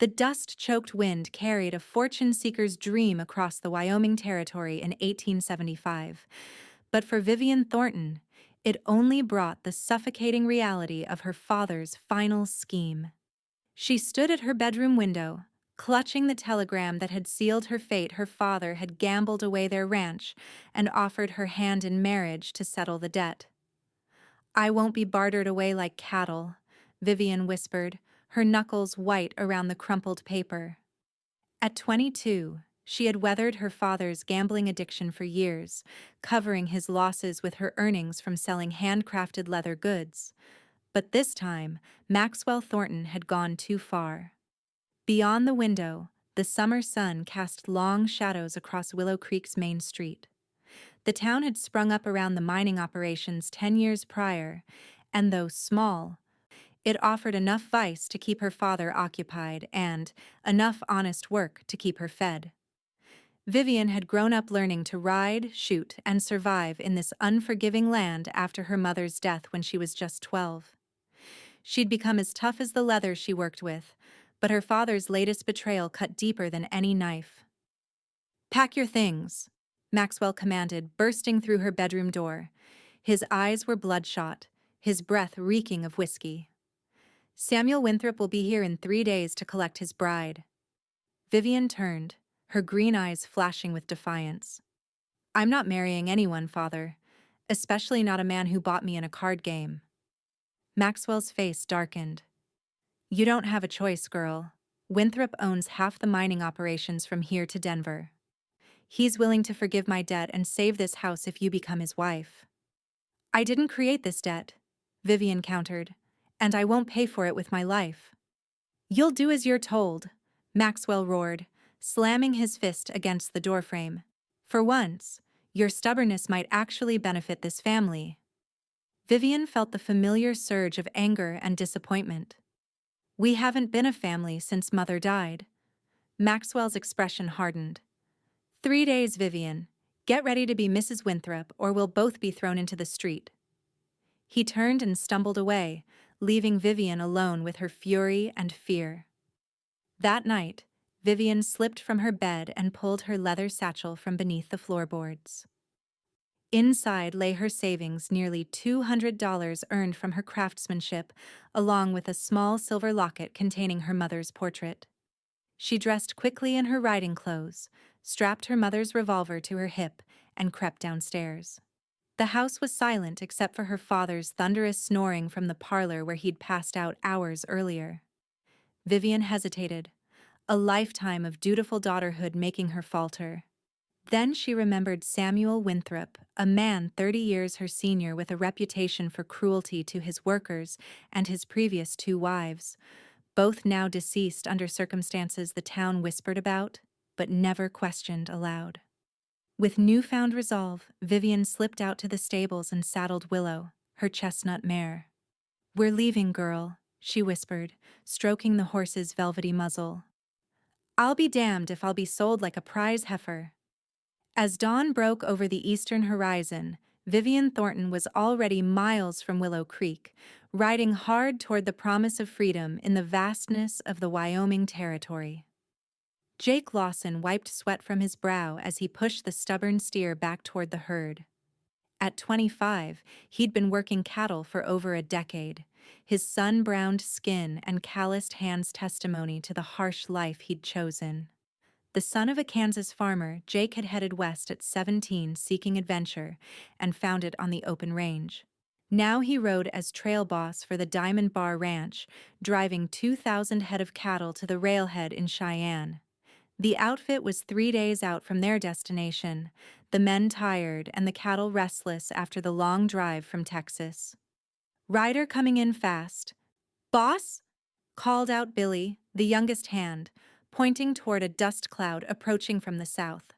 The dust-choked wind carried a fortune-seeker's dream across the Wyoming Territory in 1875, but for Vivian Thornton, it only brought the suffocating reality of her father's final scheme. She stood at her bedroom window, clutching the telegram that had sealed her fate. Her father had gambled away their ranch and offered her hand in marriage to settle the debt. "I won't be bartered away like cattle," Vivian whispered, her knuckles white around the crumpled paper. At 22, she had weathered her father's gambling addiction for years, covering his losses with her earnings from selling handcrafted leather goods. But this time, Maxwell Thornton had gone too far. Beyond the window, the summer sun cast long shadows across Willow Creek's main street. The town had sprung up around the mining operations 10 years prior, and though small, it offered enough vice to keep her father occupied and enough honest work to keep her fed. Vivian had grown up learning to ride, shoot, and survive in this unforgiving land after her mother's death when she was just 12. She'd become as tough as the leather she worked with, but her father's latest betrayal cut deeper than any knife. "Pack your things," Maxwell commanded, bursting through her bedroom door. His eyes were bloodshot, his breath reeking of whiskey. "Samuel Winthrop will be here in 3 days to collect his bride." Vivian turned, her green eyes flashing with defiance. "I'm not marrying anyone, father, especially not a man who bought me in a card game." Maxwell's face darkened. "You don't have a choice, girl. Winthrop owns half the mining operations from here to Denver. He's willing to forgive my debt and save this house if you become his wife." "I didn't create this debt," Vivian countered, "and I won't pay for it with my life." "You'll do as you're told," Maxwell roared, slamming his fist against the doorframe. "For once, your stubbornness might actually benefit this family." Vivian felt the familiar surge of anger and disappointment. "We haven't been a family since Mother died." Maxwell's expression hardened. 3 days, Vivian. Get ready to be Mrs. Winthrop, or we'll both be thrown into the street." He turned and stumbled away, leaving Vivian alone with her fury and fear. That night, Vivian slipped from her bed and pulled her leather satchel from beneath the floorboards. Inside lay her savings, nearly $200 earned from her craftsmanship, along with a small silver locket containing her mother's portrait. She dressed quickly in her riding clothes, strapped her mother's revolver to her hip, and crept downstairs. The house was silent except for her father's thunderous snoring from the parlor where he'd passed out hours earlier. Vivian hesitated, a lifetime of dutiful daughterhood making her falter. Then she remembered Samuel Winthrop, a man 30 years her senior with a reputation for cruelty to his workers and his previous 2 wives, both now deceased under circumstances the town whispered about, but never questioned aloud. With newfound resolve, Vivian slipped out to the stables and saddled Willow, her chestnut mare. "We're leaving, girl," she whispered, stroking the horse's velvety muzzle. "I'll be damned if I'll be sold like a prize heifer." As dawn broke over the eastern horizon, Vivian Thornton was already miles from Willow Creek, riding hard toward the promise of freedom in the vastness of the Wyoming Territory. Jake Lawson wiped sweat from his brow as he pushed the stubborn steer back toward the herd. At 25, he'd been working cattle for over a decade, his sun-browned skin and calloused hands testimony to the harsh life he'd chosen. The son of a Kansas farmer, Jake had headed west at 17 seeking adventure and found it on the open range. Now he rode as trail boss for the Diamond Bar Ranch, driving 2,000 head of cattle to the railhead in Cheyenne. The outfit was 3 days out from their destination, the men tired and the cattle restless after the long drive from Texas. "Rider coming in fast." "Boss?" called out Billy, the youngest hand, pointing toward a dust cloud approaching from the south.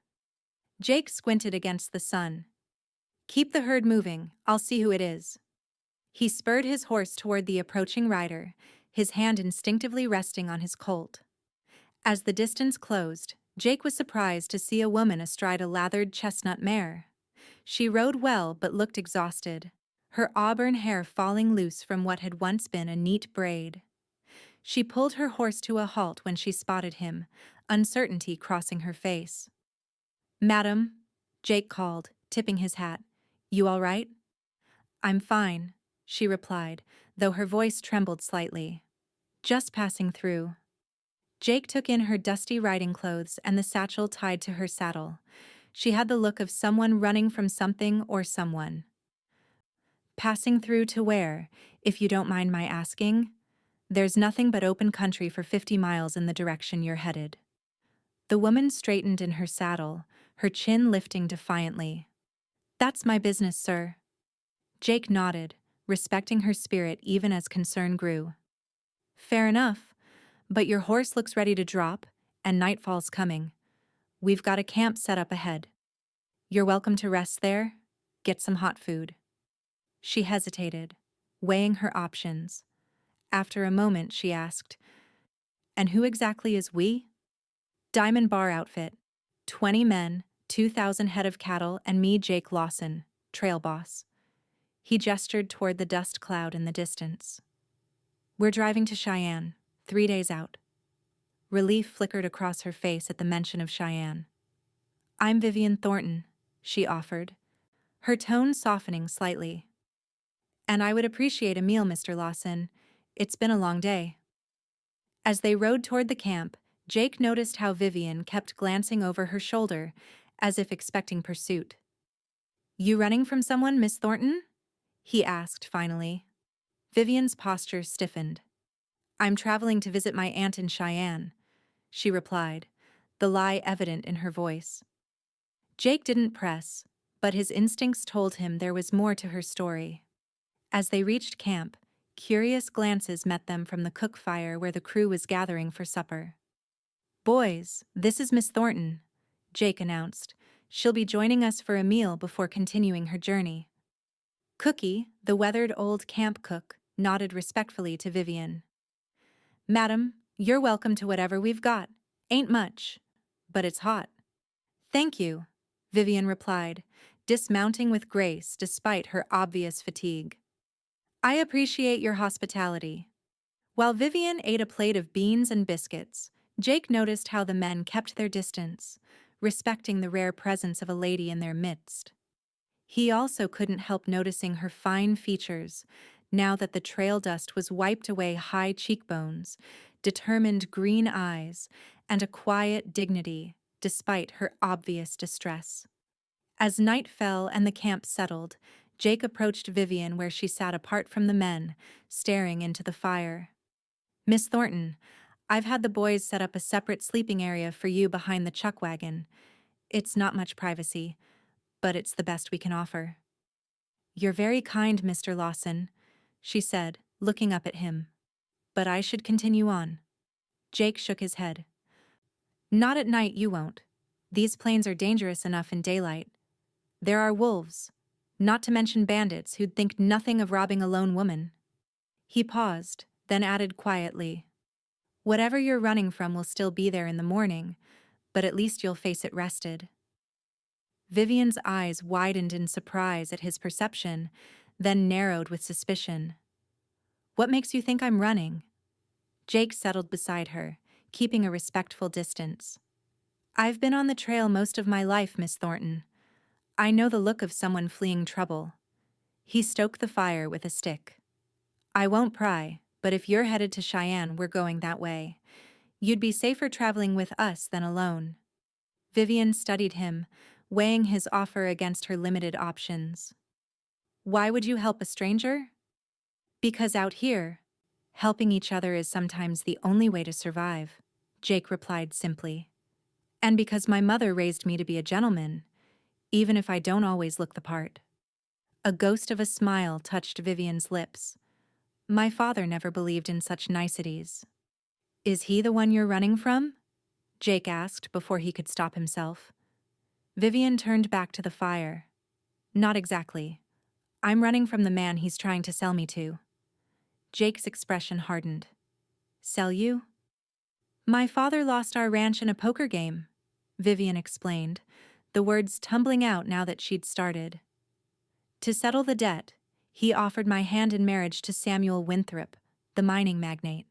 Jake squinted against the sun. "Keep the herd moving, I'll see who it is." He spurred his horse toward the approaching rider, his hand instinctively resting on his colt. As the distance closed, Jake was surprised to see a woman astride a lathered chestnut mare. She rode well but looked exhausted, her auburn hair falling loose from what had once been a neat braid. She pulled her horse to a halt when she spotted him, uncertainty crossing her face. "Madam," Jake called, tipping his hat. "You all right?" "I'm fine," she replied, though her voice trembled slightly. "Just passing through." Jake took in her dusty riding clothes and the satchel tied to her saddle. She had the look of someone running from something or someone. "Passing through to where, if you don't mind my asking?" "There's nothing but open country for 50 miles in the direction you're headed." The woman straightened in her saddle, her chin lifting defiantly. "That's my business, sir." Jake nodded, respecting her spirit even as concern grew. "Fair enough, but your horse looks ready to drop, and nightfall's coming. We've got a camp set up ahead. You're welcome to rest there, get some hot food." She hesitated, weighing her options. After a moment, she asked, "And who exactly is we?" "Diamond Bar Outfit. 20 men, 2,000 head of cattle, and me, Jake Lawson, trail boss." He gestured toward the dust cloud in the distance. "We're driving to Cheyenne, 3 days out." Relief flickered across her face at the mention of Cheyenne. "I'm Vivian Thornton," she offered, her tone softening slightly. "And I would appreciate a meal, Mr. Lawson. It's been a long day." As they rode toward the camp, Jake noticed how Vivian kept glancing over her shoulder, as if expecting pursuit. "You running from someone, Miss Thornton?" he asked finally. Vivian's posture stiffened. "I'm traveling to visit my aunt in Cheyenne," she replied, the lie evident in her voice. Jake didn't press, but his instincts told him there was more to her story. As they reached camp, curious glances met them from the cook fire where the crew was gathering for supper. "Boys, this is Miss Thornton," Jake announced. "She'll be joining us for a meal before continuing her journey." Cookie, the weathered old camp cook, nodded respectfully to Vivian. "Madam, you're welcome to whatever we've got. Ain't much, but it's hot." "Thank you," Vivian replied, dismounting with grace despite her obvious fatigue. "I appreciate your hospitality." While Vivian ate a plate of beans and biscuits, Jake noticed how the men kept their distance, respecting the rare presence of a lady in their midst. He also couldn't help noticing her fine features, now that the trail dust was wiped away, high cheekbones, determined green eyes, and a quiet dignity, despite her obvious distress. As night fell and the camp settled, Jake approached Vivian where she sat apart from the men, staring into the fire. "Miss Thornton, I've had the boys set up a separate sleeping area for you behind the chuck wagon. It's not much privacy, but it's the best we can offer." "You're very kind, Mr. Lawson," she said, looking up at him. "But I should continue on." Jake shook his head. "Not at night, you won't. These plains are dangerous enough in daylight. There are wolves, not to mention bandits who'd think nothing of robbing a lone woman." He paused, then added quietly, "Whatever you're running from will still be there in the morning, but at least you'll face it rested." Vivian's eyes widened in surprise at his perception, then narrowed with suspicion. "What makes you think I'm running?" Jake settled beside her, keeping a respectful distance. "I've been on the trail most of my life, Miss Thornton. I know the look of someone fleeing trouble." He stoked the fire with a stick. "I won't pry, but if you're headed to Cheyenne, we're going that way. You'd be safer traveling with us than alone." Vivian studied him, weighing his offer against her limited options. "Why would you help a stranger?" "Because out here, helping each other is sometimes the only way to survive," Jake replied simply. "And because my mother raised me to be a gentleman, even if I don't always look the part." A ghost of a smile touched Vivian's lips. "My father never believed in such niceties." "Is he the one you're running from?" Jake asked before he could stop himself. Vivian turned back to the fire. "Not exactly. I'm running from the man he's trying to sell me to." Jake's expression hardened. "Sell you?" "My father lost our ranch in a poker game," Vivian explained, the words tumbling out now that she'd started. "To settle the debt, he offered my hand in marriage to Samuel Winthrop, the mining magnate."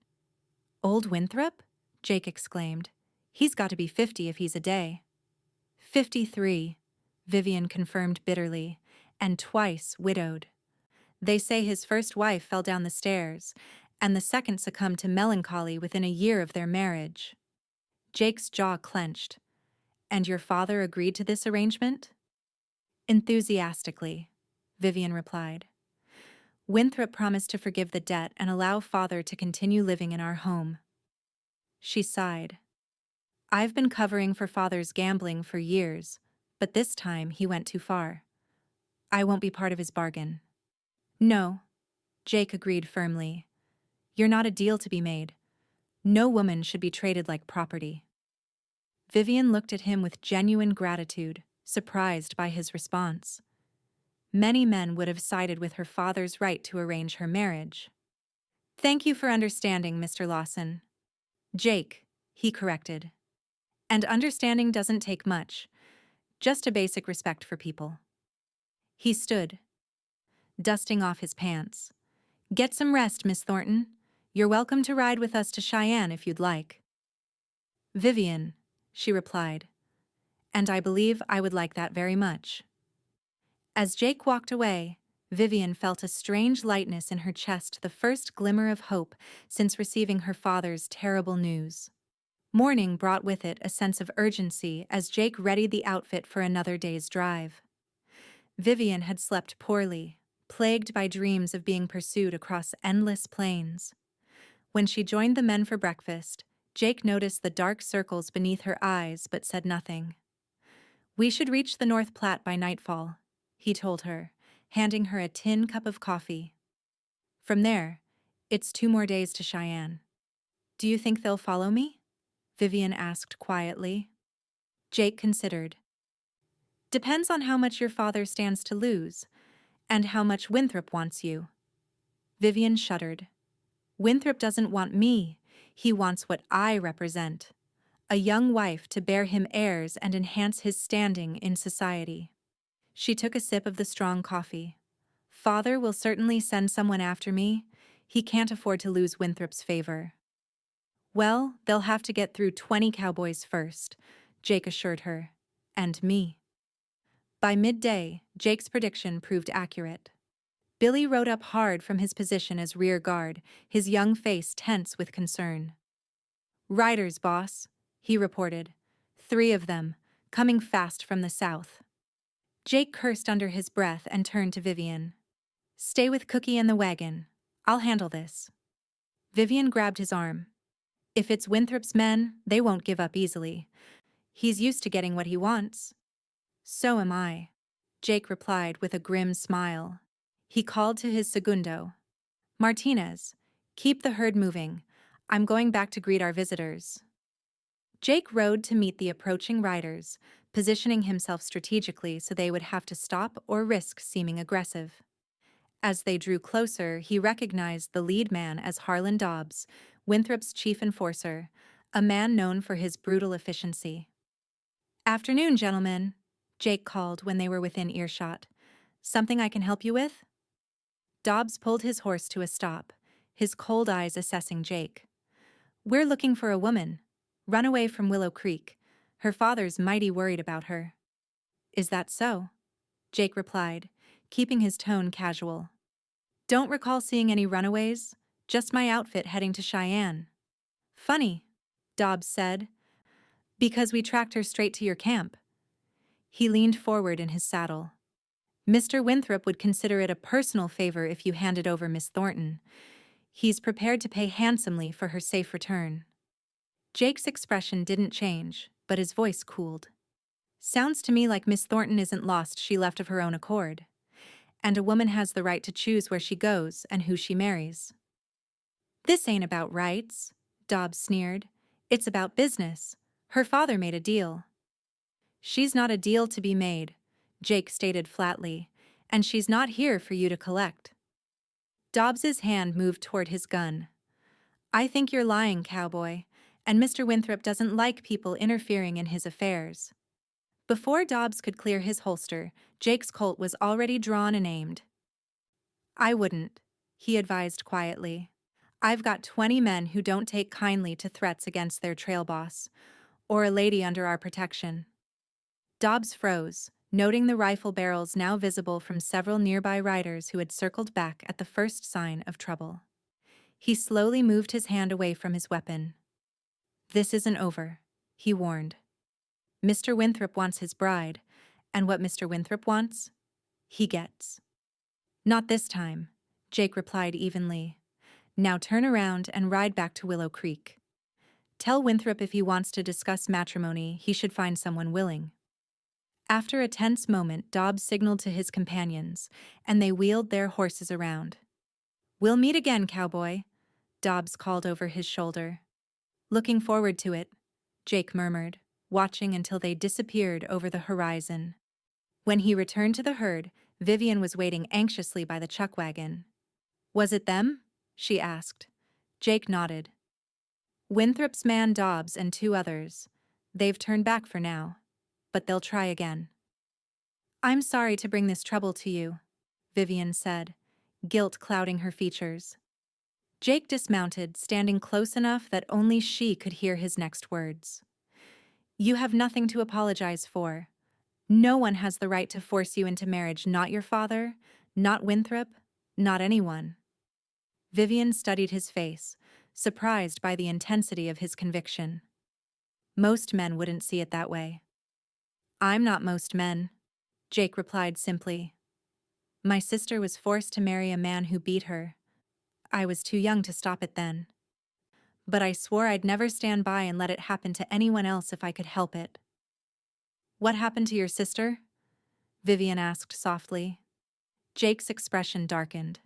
Old Winthrop? Jake exclaimed. He's got to be 50 if he's a day. 53, Vivian confirmed bitterly, and twice widowed. They say his first wife fell down the stairs, and the second succumbed to melancholy within a year of their marriage. Jake's jaw clenched. And your father agreed to this arrangement? Enthusiastically, Vivian replied. Winthrop promised to forgive the debt and allow father to continue living in our home. She sighed. I've been covering for father's gambling for years, but this time he went too far. I won't be part of his bargain. No, Jake agreed firmly. You're not a deal to be made. No woman should be traded like property. Vivian looked at him with genuine gratitude, surprised by his response. Many men would have sided with her father's right to arrange her marriage. Thank you for understanding, Mr. Lawson. Jake, he corrected. And understanding doesn't take much, just a basic respect for people. He stood, dusting off his pants. Get some rest, Miss Thornton. You're welcome to ride with us to Cheyenne if you'd like. Vivian, she replied, and I believe I would like that very much. As Jake walked away, Vivian felt a strange lightness in her chest, the first glimmer of hope since receiving her father's terrible news. Morning brought with it a sense of urgency as Jake readied the outfit for another day's drive. Vivian had slept poorly, plagued by dreams of being pursued across endless plains. When she joined the men for breakfast, Jake noticed the dark circles beneath her eyes but said nothing. We should reach the North Platte by nightfall, he told her, handing her a tin cup of coffee. From there, it's 2 more days to Cheyenne. Do you think they'll follow me? Vivian asked quietly. Jake considered. Depends on how much your father stands to lose, and how much Winthrop wants you. Vivian shuddered. Winthrop doesn't want me, he wants what I represent. A young wife to bear him heirs and enhance his standing in society. She took a sip of the strong coffee. Father will certainly send someone after me. He can't afford to lose Winthrop's favor. Well, they'll have to get through 20 cowboys first, Jake assured her. And me. By midday, Jake's prediction proved accurate. Billy rode up hard from his position as rear guard, his young face tense with concern. Riders, boss, he reported. 3 of them, coming fast from the south. Jake cursed under his breath and turned to Vivian. Stay with Cookie and the wagon. I'll handle this. Vivian grabbed his arm. If it's Winthrop's men, they won't give up easily. He's used to getting what he wants. So am I, Jake replied with a grim smile. He called to his segundo. Martinez, keep the herd moving. I'm going back to greet our visitors. Jake rode to meet the approaching riders, positioning himself strategically so they would have to stop or risk seeming aggressive. As they drew closer, he recognized the lead man as Harlan Dobbs, Winthrop's chief enforcer, a man known for his brutal efficiency. Afternoon, gentlemen, Jake called when they were within earshot. Something I can help you with? Dobbs pulled his horse to a stop, his cold eyes assessing Jake. We're looking for a woman. Runaway from Willow Creek. Her father's mighty worried about her. Is that so? Jake replied, keeping his tone casual. Don't recall seeing any runaways, just my outfit heading to Cheyenne. Funny, Dobbs said, because we tracked her straight to your camp. He leaned forward in his saddle. Mr. Winthrop would consider it a personal favor if you handed over Miss Thornton. He's prepared to pay handsomely for her safe return. Jake's expression didn't change, but his voice cooled. Sounds to me like Miss Thornton isn't lost, she left of her own accord. And a woman has the right to choose where she goes and who she marries. This ain't about rights, Dobbs sneered. It's about business. Her father made a deal. She's not a deal to be made, Jake stated flatly, and she's not here for you to collect. Dobbs's hand moved toward his gun. I think you're lying, cowboy, and Mr. Winthrop doesn't like people interfering in his affairs. Before Dobbs could clear his holster, Jake's Colt was already drawn and aimed. I wouldn't, he advised quietly. I've got 20 men who don't take kindly to threats against their trail boss, or a lady under our protection. Dobbs froze, noting the rifle barrels now visible from several nearby riders who had circled back at the first sign of trouble. He slowly moved his hand away from his weapon. "This isn't over," he warned. "Mr. Winthrop wants his bride, and what Mr. Winthrop wants, he gets." "Not this time," Jake replied evenly. "Now turn around and ride back to Willow Creek. Tell Winthrop if he wants to discuss matrimony, he should find someone willing." After a tense moment, Dobbs signaled to his companions, and they wheeled their horses around. "We'll meet again, Cowboy," Dobbs called over his shoulder. "Looking forward to it," Jake murmured, watching until they disappeared over the horizon. When he returned to the herd, Vivian was waiting anxiously by the chuck wagon. "Was it them?" she asked. Jake nodded. "Winthrop's man Dobbs and 2 others. They've turned back for now, but they'll try again." "I'm sorry to bring this trouble to you," Vivian said, guilt clouding her features. Jake dismounted, standing close enough that only she could hear his next words. "You have nothing to apologize for. No one has the right to force you into marriage, not your father, not Winthrop, not anyone." Vivian studied his face, surprised by the intensity of his conviction. "Most men wouldn't see it that way." "I'm not most men," Jake replied simply. "My sister was forced to marry a man who beat her. I was too young to stop it then. But I swore I'd never stand by and let it happen to anyone else if I could help it." "What happened to your sister?" Vivian asked softly. Jake's expression darkened.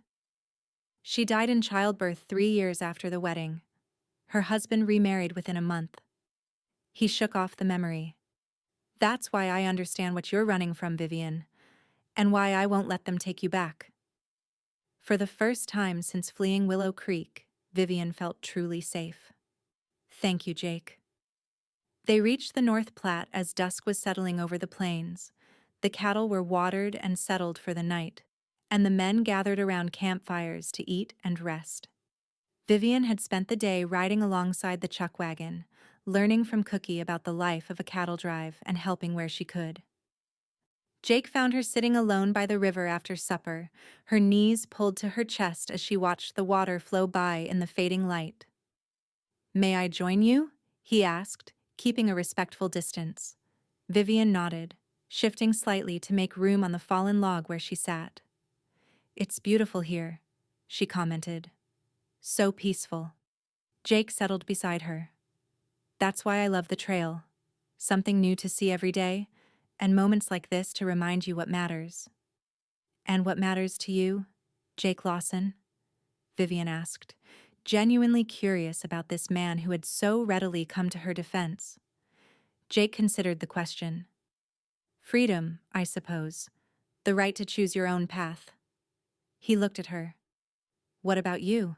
"She died in childbirth 3 years after the wedding. Her husband remarried within a month." He shook off the memory. "That's why I understand what you're running from, Vivian, and why I won't let them take you back." For the first time since fleeing Willow Creek, Vivian felt truly safe. "Thank you, Jake." They reached the North Platte as dusk was settling over the plains. The cattle were watered and settled for the night, and the men gathered around campfires to eat and rest. Vivian had spent the day riding alongside the chuck wagon, learning from Cookie about the life of a cattle drive and helping where she could. Jake found her sitting alone by the river after supper, her knees pulled to her chest as she watched the water flow by in the fading light. "May I join you?" he asked, keeping a respectful distance. Vivian nodded, shifting slightly to make room on the fallen log where she sat. "It's beautiful here," she commented. "So peaceful." Jake settled beside her. "That's why I love the trail. Something new to see every day, and moments like this to remind you what matters." "And what matters to you, Jake Lawson?" Vivian asked, genuinely curious about this man who had so readily come to her defense. Jake considered the question. "Freedom, I suppose. The right to choose your own path." He looked at her. "What about you?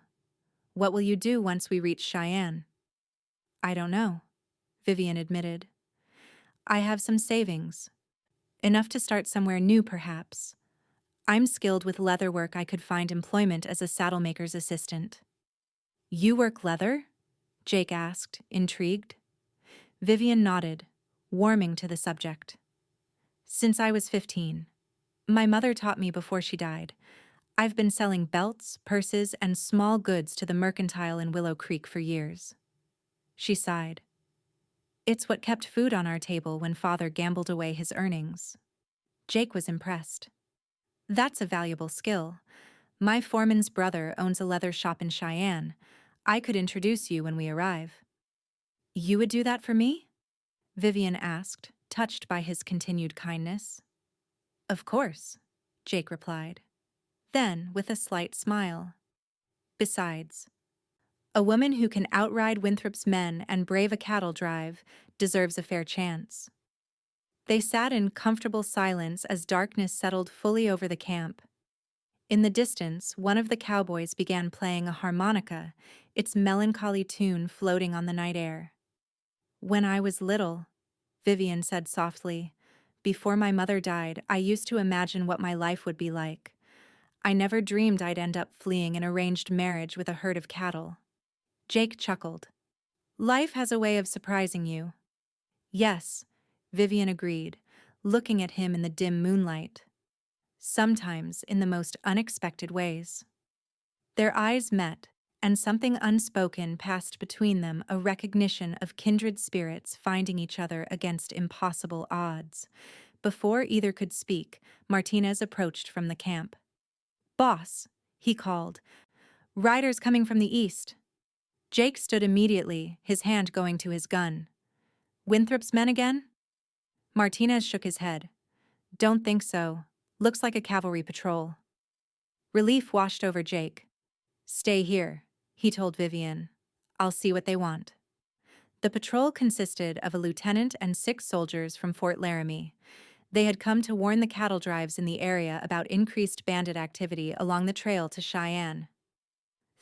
What will you do once we reach Cheyenne?" "I don't know," Vivian admitted. "I have some savings. Enough to start somewhere new, perhaps. I'm skilled with leather work. I could find employment as a saddlemaker's assistant." "You work leather?" Jake asked, intrigued. Vivian nodded, warming to the subject. "Since I was 15. My mother taught me before she died. I've been selling belts, purses, and small goods to the mercantile in Willow Creek for years." She sighed. "It's what kept food on our table when Father gambled away his earnings." Jake was impressed. "That's a valuable skill. My foreman's brother owns a leather shop in Cheyenne. I could introduce you when we arrive." "You would do that for me?" Vivian asked, touched by his continued kindness. "Of course," Jake replied. Then, with a slight smile. "Besides, a woman who can outride Winthrop's men and brave a cattle drive deserves a fair chance." They sat in comfortable silence as darkness settled fully over the camp. In the distance, one of the cowboys began playing a harmonica, its melancholy tune floating on the night air. "When I was little," Vivian said softly, "before my mother died, I used to imagine what my life would be like. I never dreamed I'd end up fleeing an arranged marriage with a herd of cattle. Jake chuckled. Life has a way of surprising you. Yes, Vivian agreed, looking at him in the dim moonlight. Sometimes in the most unexpected ways. Their eyes met, and something unspoken passed between them, a recognition of kindred spirits finding each other against impossible odds. Before either could speak, Martinez approached from the camp. Boss, he called. Riders coming from the east. Jake stood immediately, his hand going to his gun. Winthrop's men again? Martinez shook his head. Don't think so. Looks like a cavalry patrol. Relief washed over Jake. Stay here, he told Vivian. I'll see what they want. The patrol consisted of a lieutenant and 6 soldiers from Fort Laramie. They had come to warn the cattle drives in the area about increased bandit activity along the trail to Cheyenne.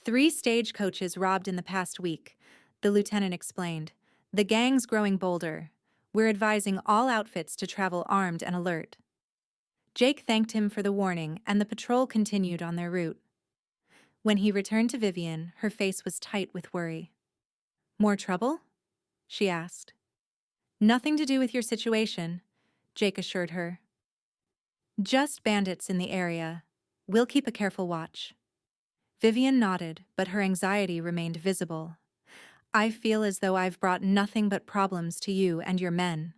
3 stagecoaches robbed in the past week, the lieutenant explained. The gang's growing bolder. We're advising all outfits to travel armed and alert. Jake thanked him for the warning, and the patrol continued on their route. When he returned to Vivian, her face was tight with worry. More trouble? She asked. Nothing to do with your situation, Jake assured her. Just bandits in the area. We'll keep a careful watch. Vivian nodded, but her anxiety remained visible. I feel as though I've brought nothing but problems to you and your men.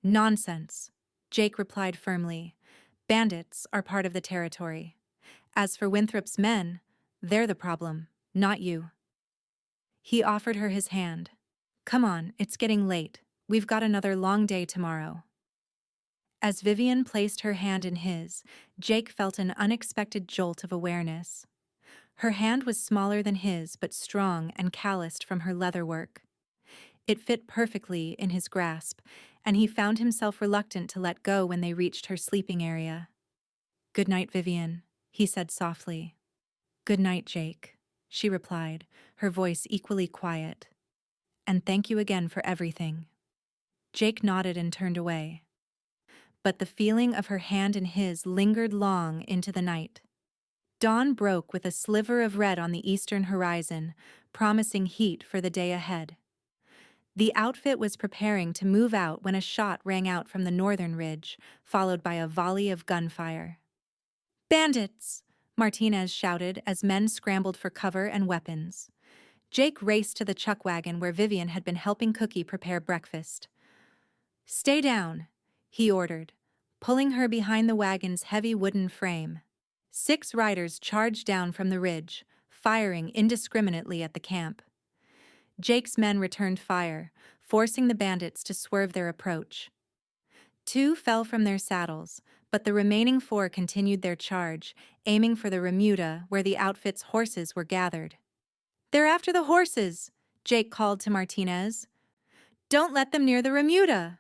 Nonsense, Jake replied firmly. Bandits are part of the territory. As for Winthrop's men, they're the problem, not you. He offered her his hand. Come on, it's getting late. We've got another long day tomorrow. As Vivian placed her hand in his, Jake felt an unexpected jolt of awareness. Her hand was smaller than his, but strong and calloused from her leather work. It fit perfectly in his grasp, and he found himself reluctant to let go when they reached her sleeping area. Good night, Vivian, he said softly. Good night, Jake, she replied, her voice equally quiet. And thank you again for everything. Jake nodded and turned away. But the feeling of her hand in his lingered long into the night. Dawn broke with a sliver of red on the eastern horizon, promising heat for the day ahead. The outfit was preparing to move out when a shot rang out from the northern ridge, followed by a volley of gunfire. Bandits! Martinez shouted as men scrambled for cover and weapons. Jake raced to the chuck wagon where Vivian had been helping Cookie prepare breakfast. Stay down, he ordered, pulling her behind the wagon's heavy wooden frame. 6 riders charged down from the ridge, firing indiscriminately at the camp. Jake's men returned fire, forcing the bandits to swerve their approach. 2 fell from their saddles, but the remaining 4 continued their charge, aiming for the remuda where the outfit's horses were gathered. They're after the horses, Jake called to Martinez. Don't let them near the remuda.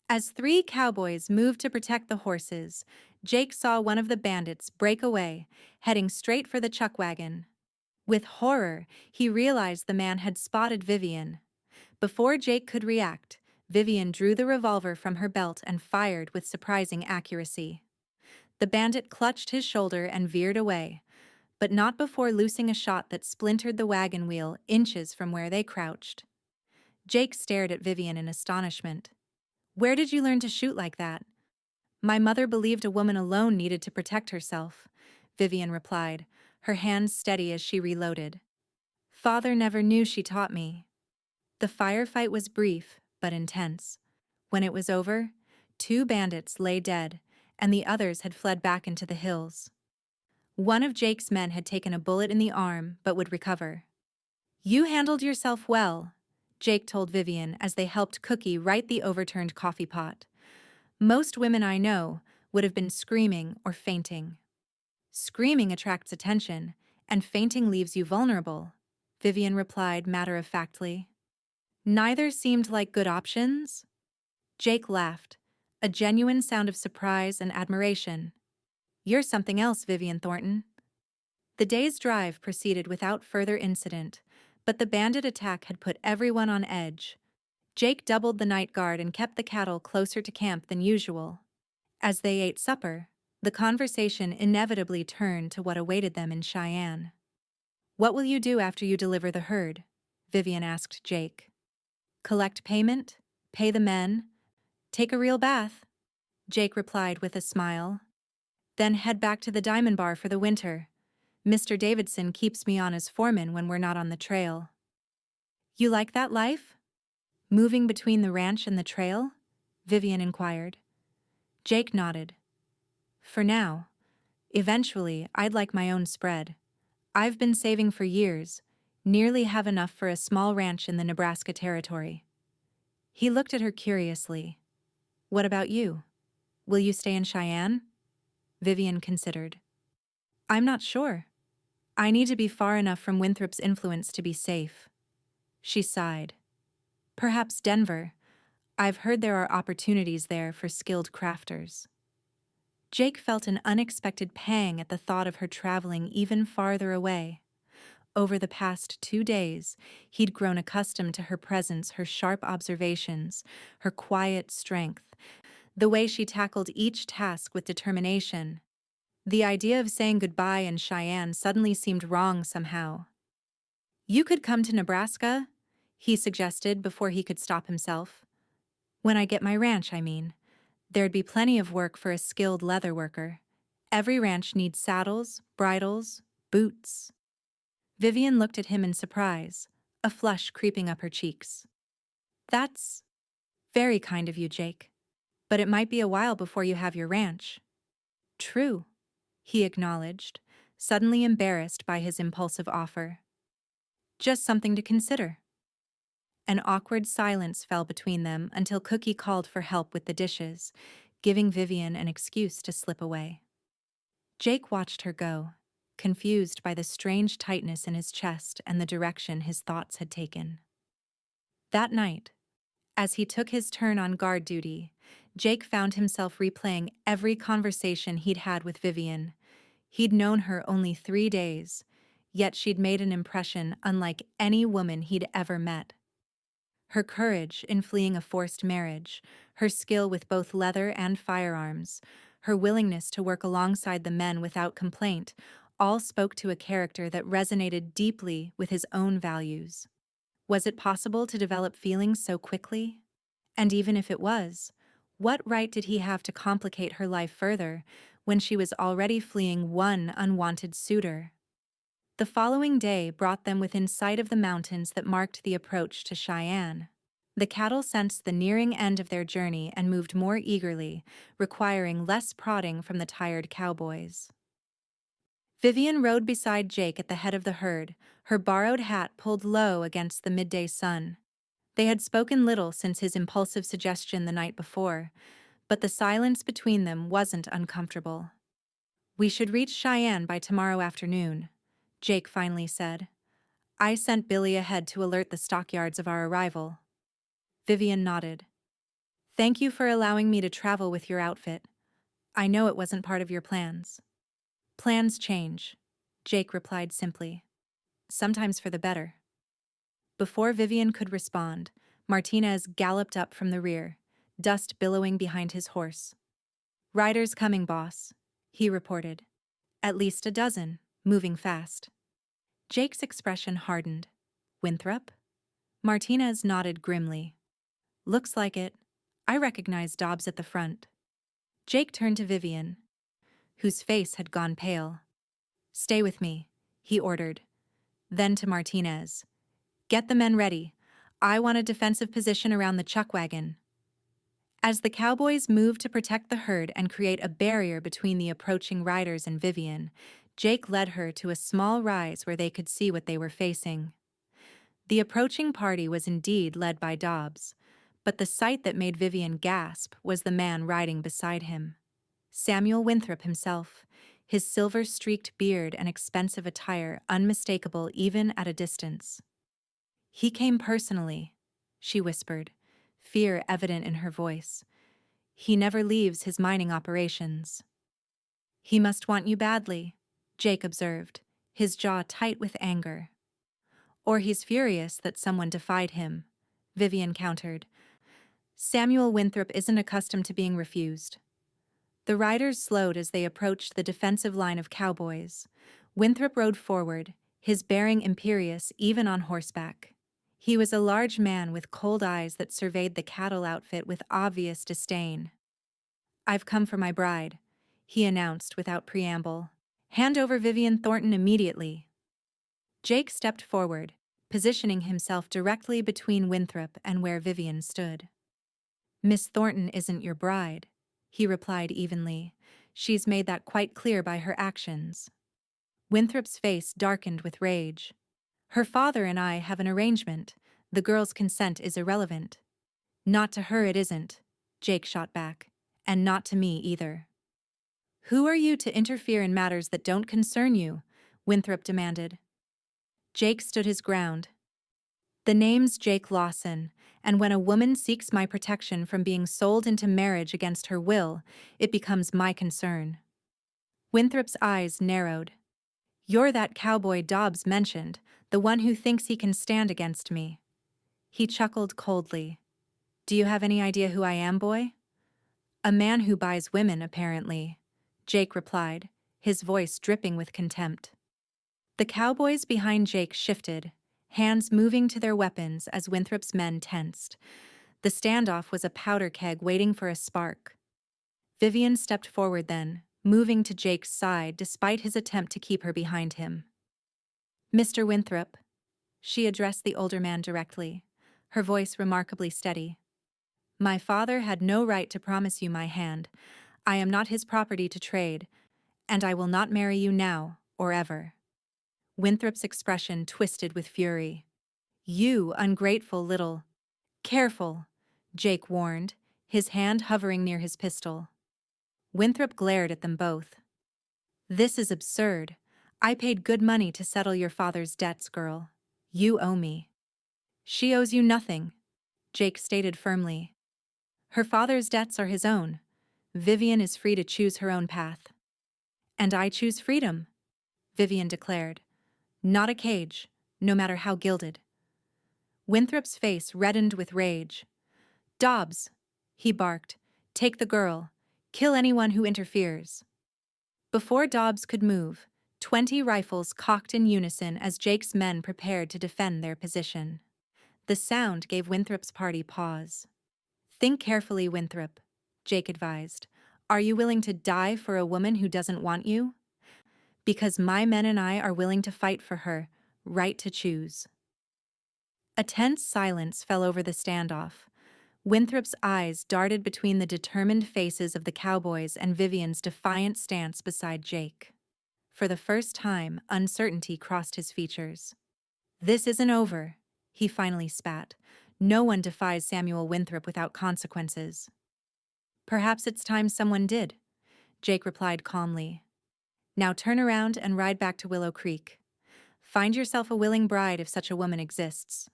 As 3 cowboys moved to protect the horses, Jake saw one of the bandits break away, heading straight for the chuck wagon. With horror, he realized the man had spotted Vivian. Before Jake could react, Vivian drew the revolver from her belt and fired with surprising accuracy. The bandit clutched his shoulder and veered away, but not before loosing a shot that splintered the wagon wheel inches from where they crouched. Jake stared at Vivian in astonishment. Where did you learn to shoot like that? My mother believed a woman alone needed to protect herself, Vivian replied, her hands steady as she reloaded. Father never knew she taught me. The firefight was brief, but intense. When it was over, 2 bandits lay dead, and the others had fled back into the hills. One of Jake's men had taken a bullet in the arm, but would recover. You handled yourself well, Jake told Vivian as they helped Cookie right the overturned coffee pot. Most women I know would have been screaming or fainting. Screaming attracts attention, and fainting leaves you vulnerable, Vivian replied matter-of-factly. Neither seemed like good options. Jake laughed, a genuine sound of surprise and admiration. You're something else, Vivian Thornton. The day's drive proceeded without further incident, but the bandit attack had put everyone on edge. Jake doubled the night guard and kept the cattle closer to camp than usual. As they ate supper, The conversation inevitably turned to what awaited them in Cheyenne. "What will you do after you deliver the herd?" Vivian asked Jake. "Collect payment? Pay the men? Take a real bath?" Jake replied with a smile. "Then head back to the Diamond Bar for the winter. Mr. Davidson keeps me on as foreman when we're not on the trail." "You like that life? Moving between the ranch and the trail?" Vivian inquired. Jake nodded. "For now. Eventually, I'd like my own spread. I've been saving for years, nearly have enough for a small ranch in the Nebraska Territory." He looked at her curiously. "What about you? Will you stay in Cheyenne?" Vivian considered. "I'm not sure. I need to be far enough from Winthrop's influence to be safe." She sighed. "Perhaps Denver. I've heard there are opportunities there for skilled crafters." Jake felt an unexpected pang at the thought of her traveling even farther away. Over the past 2 days, he'd grown accustomed to her presence, her sharp observations, her quiet strength, the way she tackled each task with determination. The idea of saying goodbye in Cheyenne suddenly seemed wrong somehow. "You could come to Nebraska," he suggested before he could stop himself. "When I get my ranch, I mean. There'd be plenty of work for a skilled leather worker. Every ranch needs saddles, bridles, boots." Vivian looked at him in surprise, a flush creeping up her cheeks. "That's very kind of you, Jake. But it might be a while before you have your ranch." "True," he acknowledged, suddenly embarrassed by his impulsive offer. "Just something to consider." An awkward silence fell between them until Cookie called for help with the dishes, giving Vivian an excuse to slip away. Jake watched her go, confused by the strange tightness in his chest and the direction his thoughts had taken. That night, as he took his turn on guard duty, Jake found himself replaying every conversation he'd had with Vivian. He'd known her only 3 days, yet she'd made an impression unlike any woman he'd ever met. Her courage in fleeing a forced marriage, her skill with both leather and firearms, her willingness to work alongside the men without complaint, all spoke to a character that resonated deeply with his own values. Was it possible to develop feelings so quickly? And even if it was, what right did he have to complicate her life further when she was already fleeing one unwanted suitor? The following day brought them within sight of the mountains that marked the approach to Cheyenne. The cattle sensed the nearing end of their journey and moved more eagerly, requiring less prodding from the tired cowboys. Vivian rode beside Jake at the head of the herd, her borrowed hat pulled low against the midday sun. They had spoken little since his impulsive suggestion the night before, but the silence between them wasn't uncomfortable. "We should reach Cheyenne by tomorrow afternoon," Jake finally said. "I sent Billy ahead to alert the stockyards of our arrival." Vivian nodded. "Thank you for allowing me to travel with your outfit. I know it wasn't part of your plans." "Plans change," Jake replied simply. "Sometimes for the better." Before Vivian could respond, Martinez galloped up from the rear, dust billowing behind his horse. "Riders coming, boss," he reported. "At least a dozen, moving fast." Jake's expression hardened. "Winthrop?" Martinez nodded grimly. "Looks like it. I recognize Dobbs at the front." Jake turned to Vivian, whose face had gone pale. "Stay with me," he ordered. Then to Martinez, "Get the men ready. I want a defensive position around the chuck wagon." As the cowboys moved to protect the herd and create a barrier between the approaching riders and Vivian, Jake led her to a small rise where they could see what they were facing. The approaching party was indeed led by Dobbs, but the sight that made Vivian gasp was the man riding beside him. Samuel Winthrop himself, his silver-streaked beard and expensive attire unmistakable even at a distance. "He came personally," she whispered, fear evident in her voice. "He never leaves his mining operations." "He must want you badly," Jake observed, his jaw tight with anger. "Or he's furious that someone defied him," Vivian countered. "Samuel Winthrop isn't accustomed to being refused." The riders slowed as they approached the defensive line of cowboys. Winthrop rode forward, his bearing imperious even on horseback. He was a large man with cold eyes that surveyed the cattle outfit with obvious disdain. "I've come for my bride," he announced without preamble. "Hand over Vivian Thornton immediately." Jake stepped forward, positioning himself directly between Winthrop and where Vivian stood. "Miss Thornton isn't your bride," he replied evenly. "She's made that quite clear by her actions." Winthrop's face darkened with rage. "Her father and I have an arrangement. The girl's consent is irrelevant." "Not to her it isn't," Jake shot back. "And not to me either." "Who are you to interfere in matters that don't concern you?" Winthrop demanded. Jake stood his ground. "The name's Jake Lawson, and when a woman seeks my protection from being sold into marriage against her will, it becomes my concern." Winthrop's eyes narrowed. "You're that cowboy Dobbs mentioned, the one who thinks he can stand against me." He chuckled coldly. "Do you have any idea who I am, boy?" "A man who buys women, apparently," Jake replied, his voice dripping with contempt. The cowboys behind Jake shifted, hands moving to their weapons as Winthrop's men tensed. The standoff was a powder keg waiting for a spark. Vivian stepped forward then, moving to Jake's side despite his attempt to keep her behind him. "Mr. Winthrop," she addressed the older man directly, her voice remarkably steady. "My father had no right to promise you my hand. I am not his property to trade, and I will not marry you now or ever." Winthrop's expression twisted with fury. "You ungrateful little—" "Careful," Jake warned, his hand hovering near his pistol. Winthrop glared at them both. "This is absurd. I paid good money to settle your father's debts, girl. You owe me." "She owes you nothing," Jake stated firmly. "Her father's debts are his own. Vivian is free to choose her own path." "And I choose freedom," Vivian declared. "Not a cage, no matter how gilded." Winthrop's face reddened with rage. "Dobbs," he barked, "take the girl. Kill anyone who interferes." Before Dobbs could move, 20 rifles cocked in unison as Jake's men prepared to defend their position. The sound gave Winthrop's party pause. "Think carefully, Winthrop," Jake advised. "Are you willing to die for a woman who doesn't want you? Because my men and I are willing to fight for her right to choose." A tense silence fell over the standoff. Winthrop's eyes darted between the determined faces of the cowboys and Vivian's defiant stance beside Jake. For the first time, uncertainty crossed his features. "This isn't over," he finally spat. "No one defies Samuel Winthrop without consequences." "Perhaps it's time someone did," Jake replied calmly. "Now turn around and ride back to Willow Creek. Find yourself a willing bride if such a woman exists."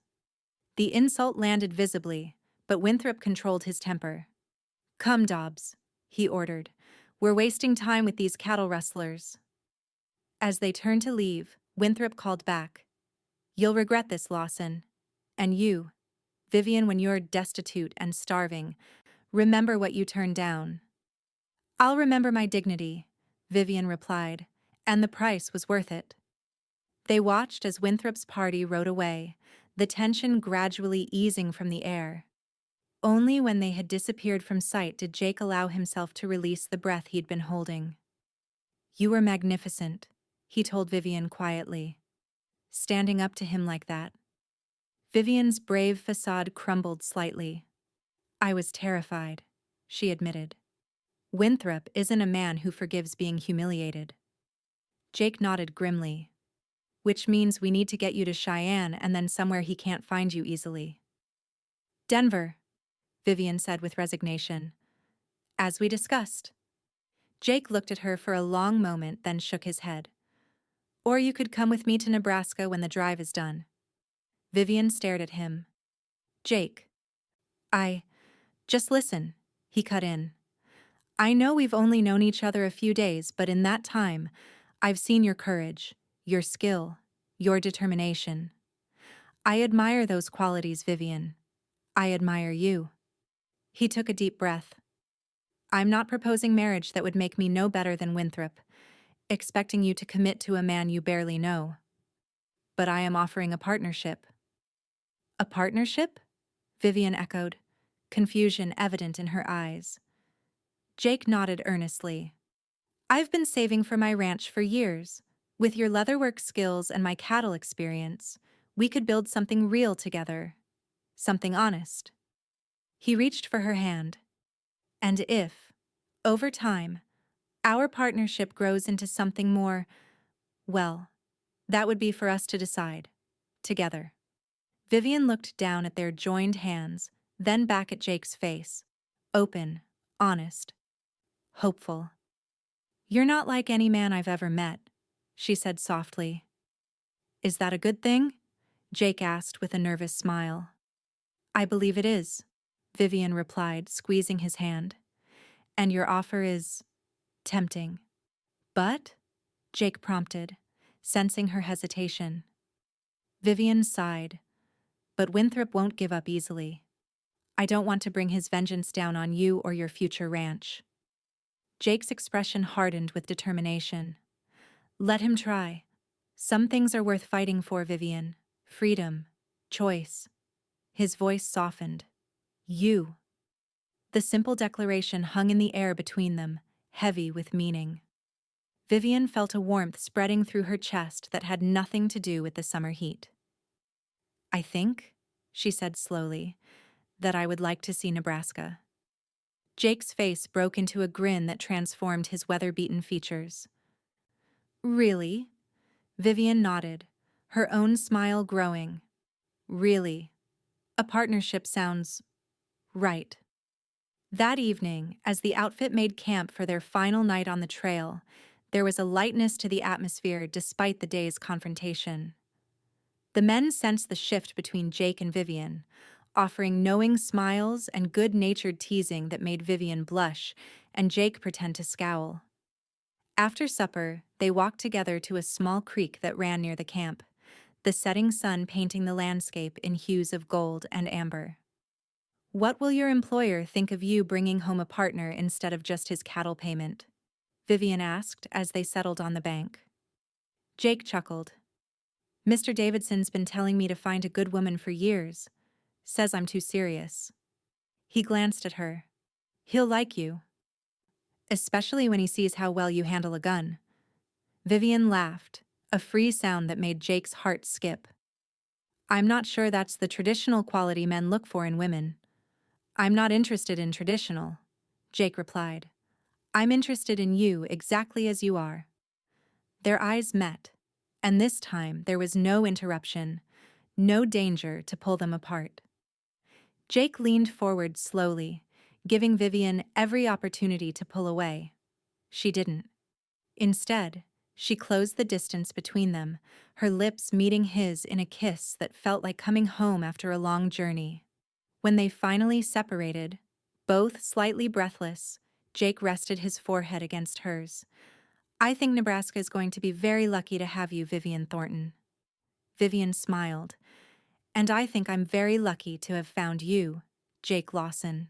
The insult landed visibly, but Winthrop controlled his temper. "Come, Dobbs," he ordered. "We're wasting time with these cattle rustlers." As they turned to leave, Winthrop called back. "You'll regret this, Lawson. And you, Vivian, when you're destitute and starving, remember what you turned down." "I'll remember my dignity," Vivian replied, "and the price was worth it." They watched as Winthrop's party rode away, the tension gradually easing from the air. Only when they had disappeared from sight did Jake allow himself to release the breath he'd been holding. "You were magnificent," he told Vivian quietly. "Standing up to him like that." Vivian's brave facade crumbled slightly. "I was terrified," she admitted. "Winthrop isn't a man who forgives being humiliated." Jake nodded grimly. "Which means we need to get you to Cheyenne and then somewhere he can't find you easily." "Denver," Vivian said with resignation. "As we discussed." Jake looked at her for a long moment, then shook his head. "Or you could come with me to Nebraska when the drive is done." Vivian stared at him. "Jake." Just listen," he cut in. "I know we've only known each other a few days, but in that time, I've seen your courage, your skill, your determination. I admire those qualities, Vivian. I admire you." He took a deep breath. I'm not proposing marriage that would make me no better than Winthrop, expecting you to commit to a man you barely know. But I am offering a partnership. A partnership? Vivian echoed, confusion evident in her eyes. Jake nodded earnestly. I've been saving for my ranch for years. With your leatherwork skills and my cattle experience, we could build something real together. Something honest. He reached for her hand. And if, over time, our partnership grows into something more, well, that would be for us to decide. Together. Vivian looked down at their joined hands, then back at Jake's face. Open, honest, hopeful. You're not like any man I've ever met, she said softly. Is that a good thing? Jake asked with a nervous smile. I believe it is, Vivian replied, squeezing his hand. And your offer is tempting. But? Jake prompted, sensing her hesitation. Vivian sighed. But Winthrop won't give up easily. I don't want to bring his vengeance down on you or your future ranch. Jake's expression hardened with determination. Let him try. Some things are worth fighting for, Vivian. Freedom. Choice. His voice softened. You. The simple declaration hung in the air between them, heavy with meaning. Vivian felt a warmth spreading through her chest that had nothing to do with the summer heat. I think, she said slowly, that I would like to see Nebraska. Jake's face broke into a grin that transformed his weather-beaten features. Really? Vivian nodded, her own smile growing. Really. A partnership sounds right. That evening, as the outfit made camp for their final night on the trail, there was a lightness to the atmosphere despite the day's confrontation. The men sensed the shift between Jake and Vivian, offering knowing smiles and good-natured teasing that made Vivian blush and Jake pretend to scowl. After supper, they walked together to a small creek that ran near the camp, the setting sun painting the landscape in hues of gold and amber. What will your employer think of you bringing home a partner instead of just his cattle payment? Vivian asked as they settled on the bank. Jake chuckled. Mr. Davidson's been telling me to find a good woman for years. Says I'm too serious. He glanced at her. He'll like you. Especially when he sees how well you handle a gun. Vivian laughed, a free sound that made Jake's heart skip. I'm not sure that's the traditional quality men look for in women. I'm not interested in traditional, Jake replied. I'm interested in you exactly as you are. Their eyes met, and this time there was no interruption, no danger to pull them apart. Jake leaned forward slowly, giving Vivian every opportunity to pull away. She didn't. Instead, she closed the distance between them, her lips meeting his in a kiss that felt like coming home after a long journey. When they finally separated, both slightly breathless, Jake rested his forehead against hers. I think Nebraska is going to be very lucky to have you, Vivian Thornton. Vivian smiled. And I think I'm very lucky to have found you, Jake Lawson.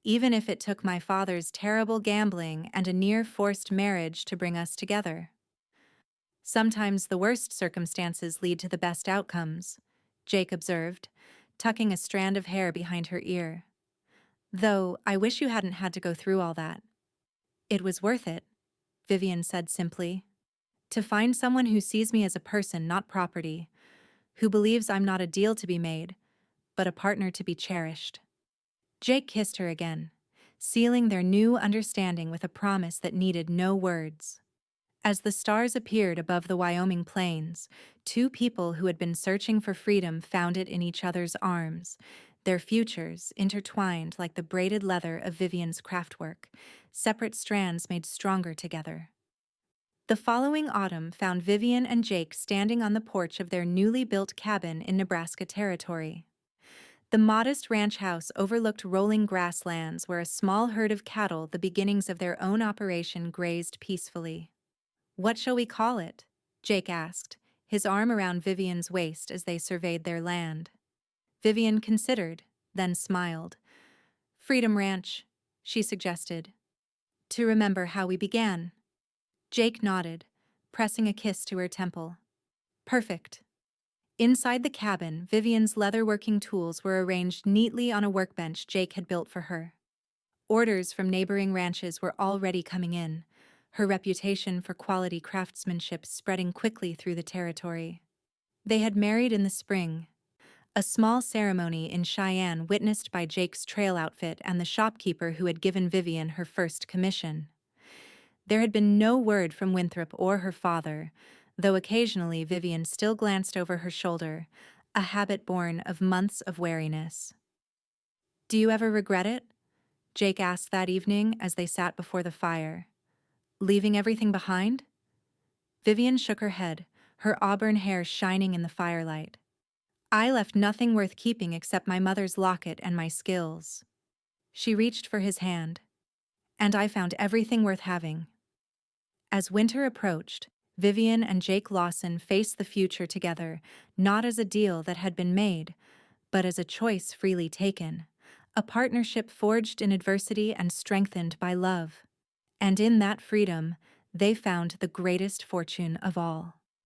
Even if it took my father's terrible gambling and a near-forced marriage to bring us together. Sometimes the worst circumstances lead to the best outcomes, Jake observed, tucking a strand of hair behind her ear. Though, I wish you hadn't had to go through all that. It was worth it, Vivian said simply. To find someone who sees me as a person, not property, who believes I'm not a deal to be made, but a partner to be cherished. Jake kissed her again, sealing their new understanding with a promise that needed no words. As the stars appeared above the Wyoming plains, two people who had been searching for freedom found it in each other's arms, their futures intertwined like the braided leather of Vivian's craftwork, separate strands made stronger together. The following autumn found Vivian and Jake standing on the porch of their newly built cabin in Nebraska Territory. The modest ranch house overlooked rolling grasslands where a small herd of cattle, the beginnings of their own operation, grazed peacefully. What shall we call it? Jake asked, his arm around Vivian's waist as they surveyed their land. Vivian considered, then smiled. Freedom Ranch. she suggested. To remember how we began. Jake nodded, pressing a kiss to her temple. Perfect. Inside the cabin, Vivian's leatherworking tools were arranged neatly on a workbench Jake had built for her. Orders from neighboring ranches were already coming in, her reputation for quality craftsmanship spreading quickly through the territory. They had married in the spring, a small ceremony in Cheyenne witnessed by Jake's trail outfit and the shopkeeper who had given Vivian her first commission. There had been no word from Winthrop or her father, though occasionally Vivian still glanced over her shoulder, a habit born of months of wariness. "Do you ever regret it?" Jake asked that evening as they sat before the fire. "Leaving everything behind?" Vivian shook her head, her auburn hair shining in the firelight. "I left nothing worth keeping except my mother's locket and my skills." She reached for his hand. "And I found everything worth having." As winter approached, Vivian and Jake Lawson faced the future together, not as a deal that had been made, but as a choice freely taken, a partnership forged in adversity and strengthened by love. And in that freedom, they found the greatest fortune of all.